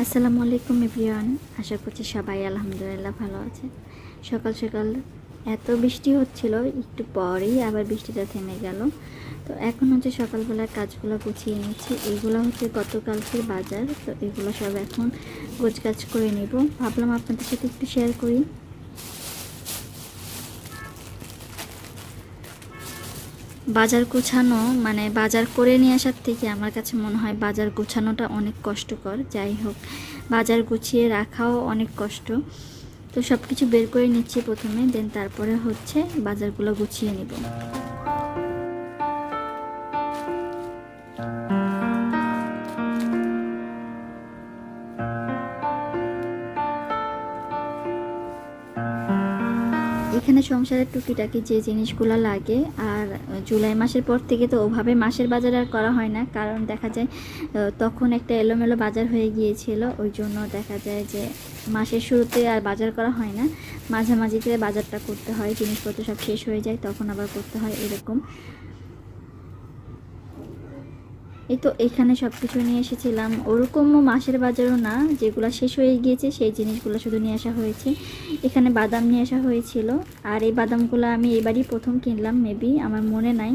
আসসালামু আলাইকুম এভরিওয়ান। আশা করছি সবাই আলহামদুলিল্লাহ ভালো আছে। সকাল সকাল এত বৃষ্টি হচ্ছিল, একটু পরেই আবার বৃষ্টিটা থেমে গেল। তো এখন হচ্ছে সকালবেলার কাজগুলো গুছিয়ে নিচ্ছি। এগুলো হচ্ছে গতকালকের বাজার, তো এগুলো সব এখন গোছগাছ করে নেব। ভাবলাম আপনাদের সাথে একটু শেয়ার করি। বাজার গোছানো মানে বাজার করে নিয়ে আসার থেকে আমার কাছে মনে হয় বাজার গোছানোটা অনেক কষ্টকর। যাই হোক, বাজার গুছিয়ে রাখাও অনেক কষ্ট। তো সব কিছু বের করে নিচ্ছি প্রথমে, দেন তারপরে হচ্ছে বাজারগুলো গুছিয়ে নেব। এখানে সংসারের টুকিটাকি যে জিনিসগুলো লাগে, আর জুলাই মাসের পর থেকে তো ওভাবে মাসের বাজার আর করা হয় না, কারণ দেখা যায় তখন একটা এলোমেলো বাজার হয়ে গিয়েছিল। ওই জন্য দেখা যায় যে মাসের শুরুতে আর বাজার করা হয় না, মাঝামাঝিতে বাজারটা করতে হয়। জিনিসপত্র সব শেষ হয়ে যায়, তখন আবার করতে হয়, এরকম। এই তো এখানে সব কিছু নিয়ে এসেছিলাম, ওরকমও মাসের বাজারও না, যেগুলো শেষ হয়ে গিয়েছে সেই জিনিসগুলো শুধু নিয়ে আসা হয়েছে। এখানে বাদাম নিয়ে আসা হয়েছিল, আর এই বাদামগুলো আমি এবারই প্রথম কিনলাম, মেবি, আমার মনে নাই।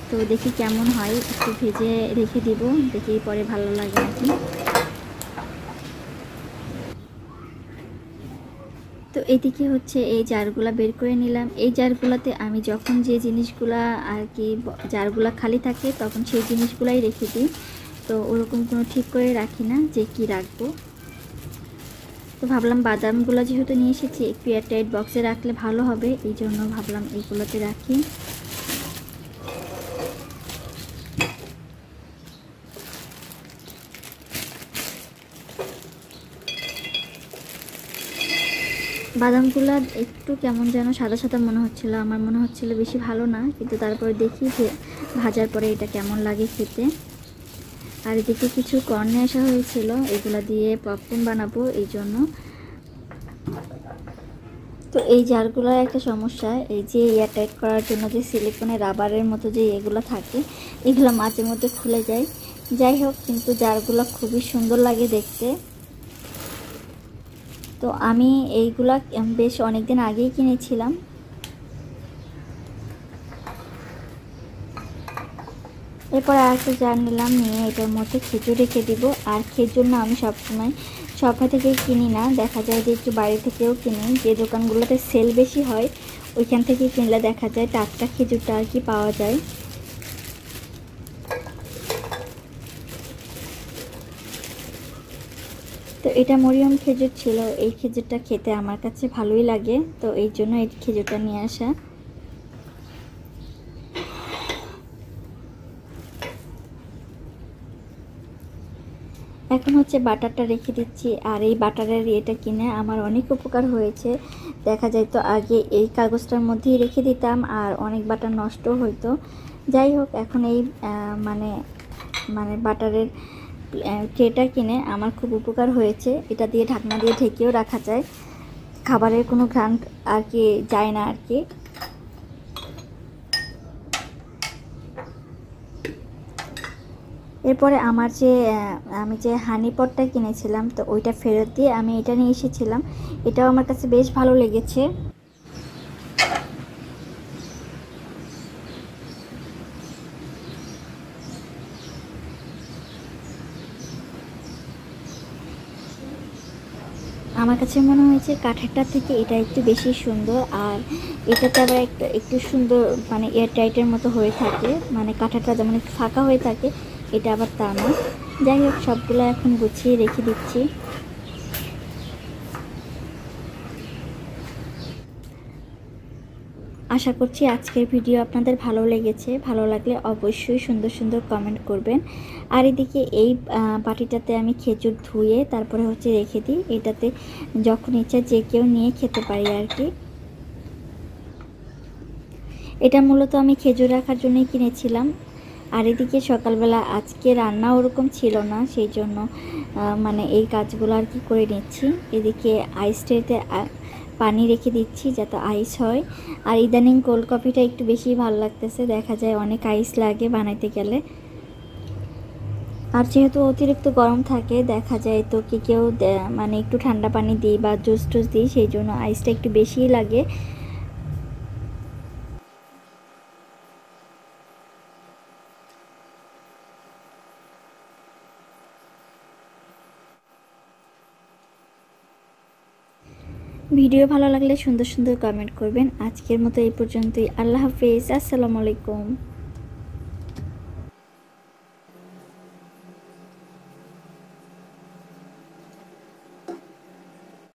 তো দেখি কেমন হয়, একটু ভেজে রেখে দিব, দেখি পরে ভালো লাগে নাকি। তো এদিকে হচ্ছে এই জারগুলা বের করে নিলাম। এই জারগুলাতে আমি যখন যে জিনিসগুলা আর কি জারগুলা খালি থাকে তখন সেই জিনিসগুলাই রেখে দিই। তো ওরকম কোনো ঠিক করে রাখি না যে কি রাখবো। তো ভাবলাম বাদামগুলো যেহেতু নিয়ে এসেছি একটু এয়ারটাইট বক্সে রাখলে ভালো হবে, এই জন্য ভাবলাম এইগুলোতে রাখি। বাদামগুলো একটু কেমন যেন সাদা সাদা মনে হচ্ছিল, আমার মনে হচ্ছিল বেশি ভালো না, কিন্তু তারপরে দেখি যে ভাজার পরে এটা কেমন লাগে খেতে। আর এদিকে কিছু কর্ন নিয়ে আসা হয়েছিল, এগুলা দিয়ে পপকর্ন বানাবো, এই জন্য। তো এই জারগুলোর একটা সমস্যা, এই যে এয়ারটাইট করার জন্য যে সিলিকনের রাবারের মতো যে এগুলো থাকে, এগুলো মাঝে মধ্যে খুলে যায়। যাই হোক, কিন্তু জারগুলো খুবই সুন্দর লাগে দেখতে। তো আমি এইগুলা বেশ অনেকদিন আগেই কিনেছিলাম। এরপর আর একটা জার নিলাম, নিয়ে এটার মধ্যে খেজুর রেখে দিব। আর খেজুর না আমি সবসময় শপা থেকে কিনি না, দেখা যায় যে একটু বাইরে থেকেও কিনি, যে দোকানগুলোতে সেল বেশি হয় ওইখান থেকে কিনলে দেখা যায় টাটকা খেজুরটা আর কি পাওয়া যায়। তো এটা মরিয়ম খেজুর ছিল, এই খেজুরটা খেতে আমার কাছে ভালোই লাগে, তো এই জন্য এই খেজুরটা নিয়ে আসা। এখন হচ্ছে বাটারটা রেখে দিচ্ছি। আর এই বাটারের এটা কিনে আমার অনেক উপকার হয়েছে। দেখা যায় তো আগে এই কাগজটার মধ্যেই রেখে দিতাম আর অনেক বাটার নষ্ট হইতো। যাই হোক, এখন এই মানে মানে বাটারের ট্রেটা কিনে আমার খুব উপকার হয়েছে। এটা দিয়ে ঢাকনা দিয়ে ঢেকেও রাখা যায়, খাবারের কোনো ঘ্রাণ আর কি যায় না আর কি। এরপরে আমার আমি যে হানি পটটা কিনেছিলাম, তো ওইটা ফেরত দিয়ে আমি এটা নিয়ে এসেছিলাম। এটাও আমার কাছে বেশ ভালো লেগেছে। আমার কাছে মনে হয়েছে কাঠেরটা থেকে এটা একটু বেশি সুন্দর, আর এটাতে আবার একটু সুন্দর মানে এয়ারটাইটের মতো হয়ে থাকে, মানে কাঠেরটা যেমন একটু ফাঁকা হয়ে থাকে, এটা আবার তা না। যাই হোক, সবগুলো এখন গুছিয়ে রেখে দিচ্ছি। আশা করছি আজকের ভিডিও আপনাদের ভালো লেগেছে। ভালো লাগলে অবশ্যই সুন্দর সুন্দর কমেন্ট করবেন। আর এদিকে এই বাটিটাতে আমি খেজুর ধুয়ে তারপরে হচ্ছে রেখে দিই, এটাতে যখন ইচ্ছা যে কেউ নিয়ে খেতে পারি আর কি। এটা মূলত আমি খেজুর রাখার জন্যই কিনেছিলাম। আর এদিকে সকালবেলা আজকে রান্না ওরকম ছিল না, সেই জন্য মানে এই কাজগুলো আর কি করে নিচ্ছি। এদিকে আইস ট্রেতে পানি রেখে দিচ্ছি যাতে আইস হয়। আর ইদানিং কোল্ড কফিটা একটু বেশি ভালো লাগতেছে, দেখা যায় অনেক আইস লাগে বানাইতে গেলে। আর যেহেতু অতিরিক্ত গরম থাকে দেখা যায় তো কি কেউ মানে একটু ঠান্ডা পানি দিই বা জুস টুস দিই, সেই জন্য আইসটা একটু বেশিই লাগে। ভিডিও ভালো লাগলে সুন্দর সুন্দর কমেন্ট করবেন। আজকের মতো এই পর্যন্তই। আল্লাহ হাফেজ, আসসালামু আলাইকুম।